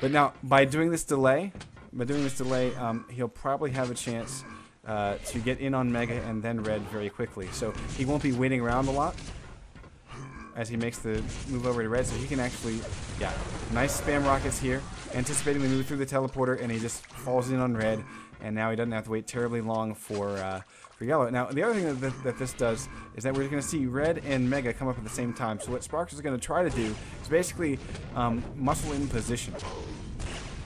But now, by doing this delay, he'll probably have a chance to get in on Mega and then Red very quickly. So he won't be waiting around a lot as he makes the move over to Red. So he can actually, yeah, nice spam rockets here, anticipating the move through the teleporter, and he just falls in on Red. And now he doesn't have to wait terribly long for Yellow. Now, the other thing that this does is that we're going to see Red and Mega come up at the same time. So what Sparks is going to try to do is basically muscle in position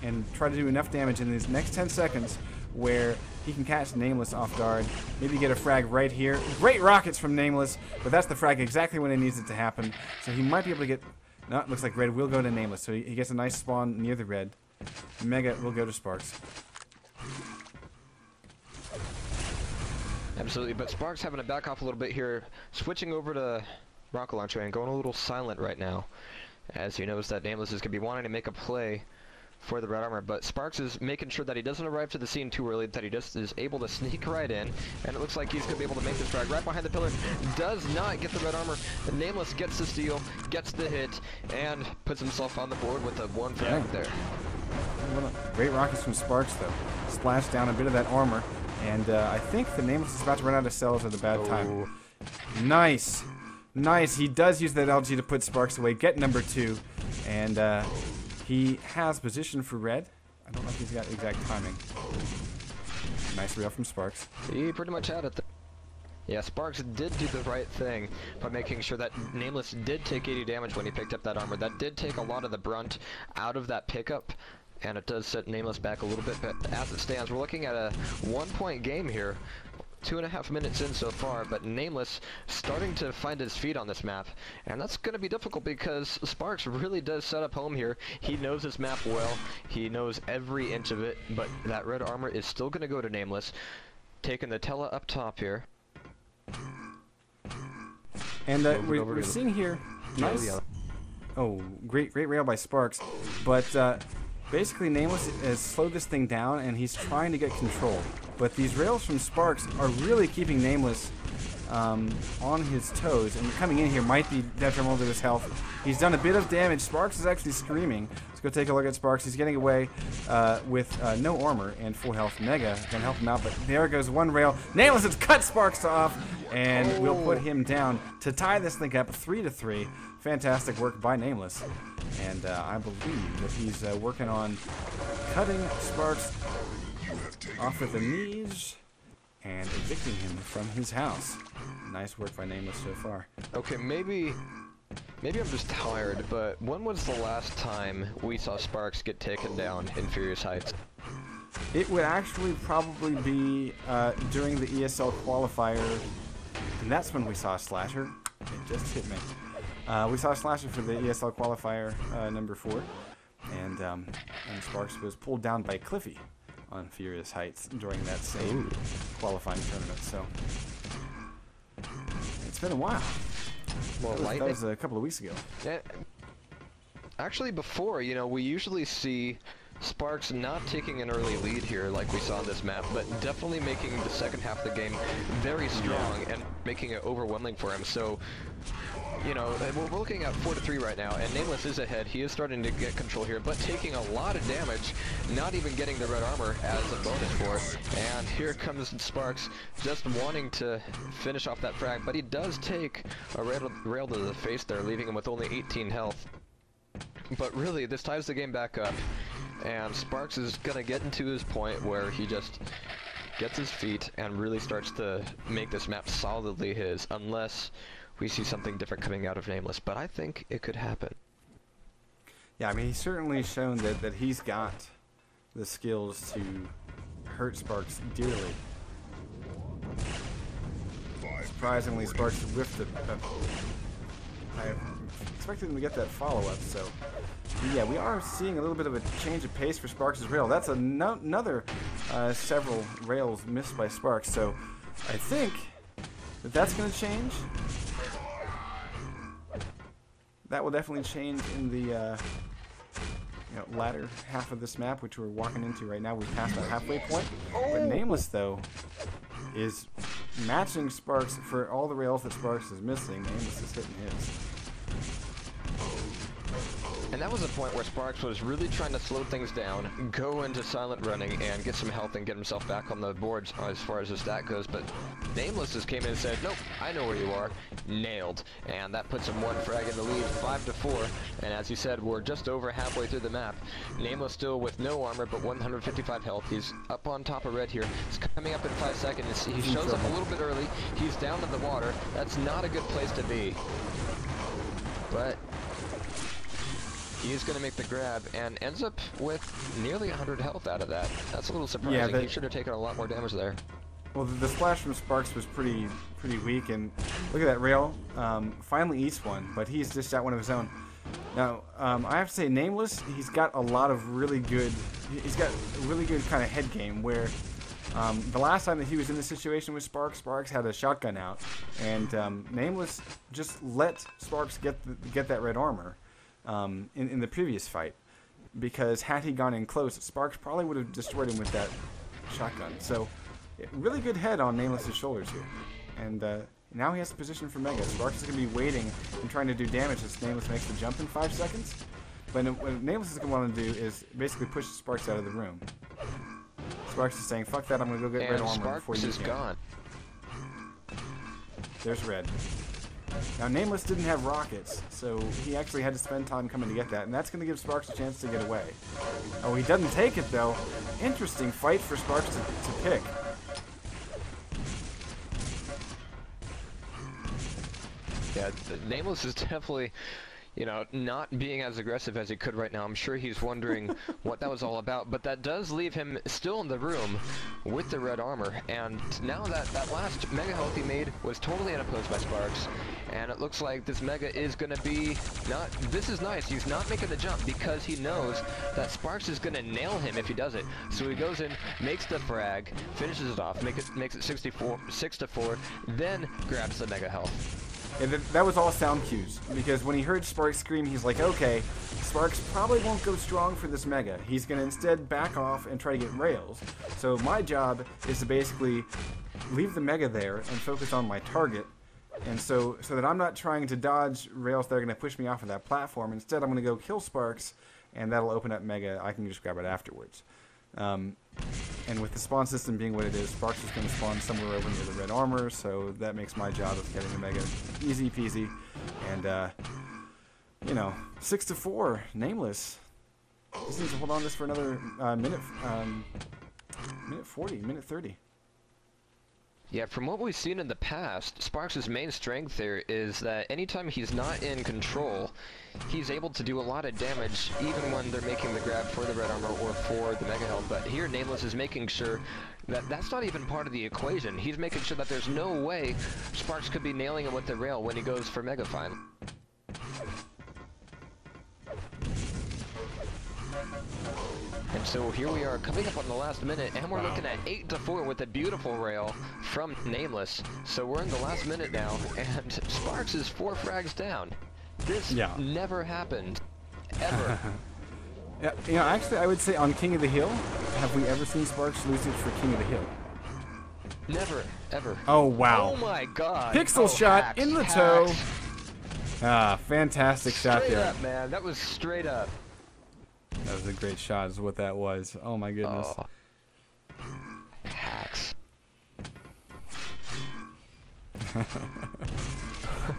and try to do enough damage in these next 10 seconds where he can catch Nameless off guard. Maybe get a frag right here. Great rockets from Nameless, but that's the frag exactly when it needs it to happen. So he might be able to get... No, it looks like Red will go to Nameless. So he gets a nice spawn near the Red. Mega will go to Sparks. Absolutely, but Sparks having to back off a little bit here, switching over to Rocket Launcher and going a little silent right now, as he knows that Nameless is going to be wanting to make a play for the red armor, but Sparks is making sure that he doesn't arrive to the scene too early, that he just is able to sneak right in, and it looks like he's going to be able to make this frag right behind the pillar. Does not get the red armor. Nameless gets the steal, gets the hit, and puts himself on the board with a one frag there. Great rockets from Sparks, though. Splash down a bit of that armor. And I think the Nameless is about to run out of cells at a bad time. Nice. Nice. He does use that LG to put Sparks away. Get number 2. And he has position for Red. I don't know if he's got exact timing. Nice rail from Sparks. He pretty much had it. Yeah, Sparks did do the right thing by making sure that Nameless did take 80 damage when he picked up that armor. That did take a lot of the brunt out of that pickup. And it does set Nameless back a little bit, but as it stands, we're looking at a 1-point game here. 2.5 minutes in so far, but Nameless starting to find his feet on this map. And that's going to be difficult because Sparks really does set up home here. He knows this map well. He knows every inch of it, but that red armor is still going to go to Nameless. Taking the Tela up top here. And we're seeing here, nice. Oh, great rail by Sparks, but basically, Nameless has slowed this thing down, and he's trying to get control. But these rails from Sparks are really keeping Nameless on his toes, and coming in here might be detrimental to his health. He's done a bit of damage. Sparks is actually screaming. Let's go take a look at Sparks. He's getting away with no armor and full health. Mega can help him out, but there goes one rail. Nameless has cut Sparks off, and we'll put him down to tie this thing up 3-3. Fantastic work by Nameless. And I believe that he's working on cutting Sparks off at the knees and evicting him from his house. Nice work by Nameless so far. Okay, maybe I'm just tired, but when was the last time we saw Sparks get taken down in Furious Heights? It would actually probably be during the ESL qualifier, and that's when we saw Slasher. It just hit me. We saw Slasher for the ESL qualifier number 4, and Sparks was pulled down by Cliffy on Furious Heights during that same qualifying tournament. So it's been a while. Well, that was a couple of weeks ago. Actually, before, you know, we usually see Sparks not taking an early lead here like we saw on this map, but definitely making the second half of the game very strong and making it overwhelming for him. So, you know, we're looking at 4-3 right now, and Nameless is ahead. He is starting to get control here, but taking a lot of damage, not even getting the red armor as a bonus for it. And here comes Sparks, just wanting to finish off that frag, but he does take a rail to the face there, leaving him with only 18 health. But really, this ties the game back up, and Sparks is gonna get into his point where he just gets his feet and really starts to make this map solidly his, unless we see something different coming out of Nameless, but I think it could happen. Yeah, I mean, he's certainly shown that he's got the skills to hurt Sparks dearly. Surprisingly, Sparks whiffed it. I expected him to get that follow-up, so yeah, we are seeing a little bit of a change of pace for Sparks' rail. That's another several rails missed by Sparks, so I think that's going to change. That will definitely change in the latter half of this map, which we're walking into right now. We've passed that halfway point. But Nameless, though, is matching Sparks for all the rails that Sparks is missing. Nameless is hitting his. And that was a point where Sparks was really trying to slow things down, go into silent running, and get some health and get himself back on the boards as far as his stat goes. But Nameless just came in and said, nope, I know where you are. Nailed. And that puts him one frag in the lead, 5-4. And as you said, we're just over halfway through the map. Nameless still with no armor, but 155 health. He's up on top of Red here. He's coming up in 5 seconds. He shows up a little bit early. He's down in the water. That's not a good place to be. But he is going to make the grab and ends up with nearly 100 health out of that. That's a little surprising. He should have taken a lot more damage there. Well, the splash from Sparks was pretty weak, and look at that rail. Finally eats one, but he's just got one of his own. Now, I have to say, Nameless, he's got a lot of really good. He's got a really good kind of head game where. The last time that he was in this situation with Sparks, Sparks had a shotgun out, and Nameless just let Sparks get that red armor in the previous fight, because had he gone in close, Sparks probably would have destroyed him with that shotgun. So, really good head on Nameless's shoulders here, and now he has the position for Mega. Sparks is going to be waiting and trying to do damage as Nameless makes the jump in 5 seconds, but what Nameless is going to want to do is basically push Sparks out of the room. Sparks is saying, fuck that, I'm going to go get red armor before you can. Gone. There's red. Now, Nameless didn't have rockets, so he actually had to spend time coming to get that, and that's going to give Sparks a chance to get away. Oh, he doesn't take it, though. Interesting fight for Sparks to pick. Yeah, Nameless is definitely, you know, not being as aggressive as he could right now. I'm sure he's wondering what that was all about, but that does leave him still in the room with the red armor. And now that last Mega health he made was totally unopposed by Sparks, and it looks like this Mega is going to be not. This is nice. He's not making the jump because he knows that Sparks is going to nail him if he does it. So he goes in, makes the frag, finishes it off, makes it 6-4, then grabs the Mega health. And that was all sound cues, because when he heard Sparks scream, he's like, okay, Sparks probably won't go strong for this Mega. He's going to instead back off and try to get rails. So my job is to basically leave the Mega there and focus on my target, and so that I'm not trying to dodge rails that are going to push me off of that platform. Instead, I'm going to go kill Sparks, and that'll open up Mega. I can just grab it afterwards. And with the spawn system being what it is, Sparks is going to spawn somewhere over near the red armor, so that makes my job of getting the Mega easy peasy. And, you know, 6-4, Nameless. Just needs to hold on to this for another minute 40, minute 30. Yeah, from what we've seen in the past, Sparks' main strength there is that anytime he's not in control, he's able to do a lot of damage even when they're making the grab for the red armor or for the Mega health. But here Nameless is making sure that that's not even part of the equation. He's making sure that there's no way Sparks could be nailing him with the rail when he goes for Mega Fine. And so here we are coming up on the last minute, and we're looking at 8-4 with a beautiful rail from Nameless. So we're in the last minute now, and Sparks is 4 frags down. This never happened, ever. Yeah, you know, actually, I would say on King of the Hill, have we ever seen Sparks lose it for King of the Hill? Never, ever. Oh, wow. Oh, my God. Pixel shot hacks, in the toe. hacks. Ah, fantastic shot there. Straight up, man. That was straight up. That was a great shot is what that was. Oh, my goodness. Oh. Hacks.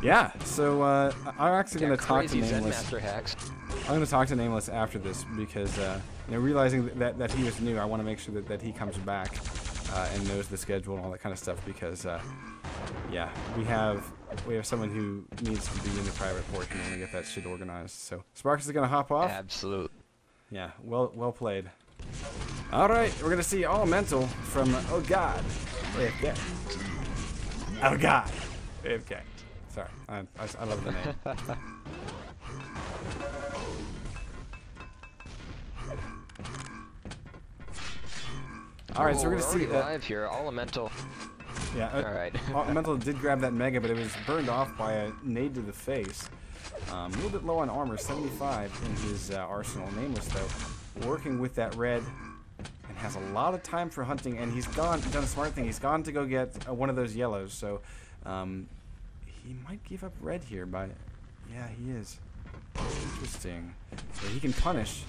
Yeah, so I'm actually going to talk to Nameless. Nameless. Hacks. I'm going to talk to Nameless after this because, you know, realizing that he was new, I want to make sure that he comes back and knows the schedule and all that kind of stuff because, yeah, we have someone who needs to be in the private portion and get that shit organized. So Sparks is going to hop off. Absolutely. Yeah, well played. All right, we're going to see Elemental from Oh God, AFK. Oh God, AFK. Sorry, I love the name. All right, so we're gonna see live here. Elemental. Yeah. All right. Elemental did grab that Mega, but it was burned off by a nade to the face. A little bit low on armor, 75 in his arsenal. Nameless though, working with that red, and has a lot of time for hunting. And he's done a smart thing. He's gone to go get one of those yellows. So he might give up red here, but yeah, he is. Interesting. So he can punish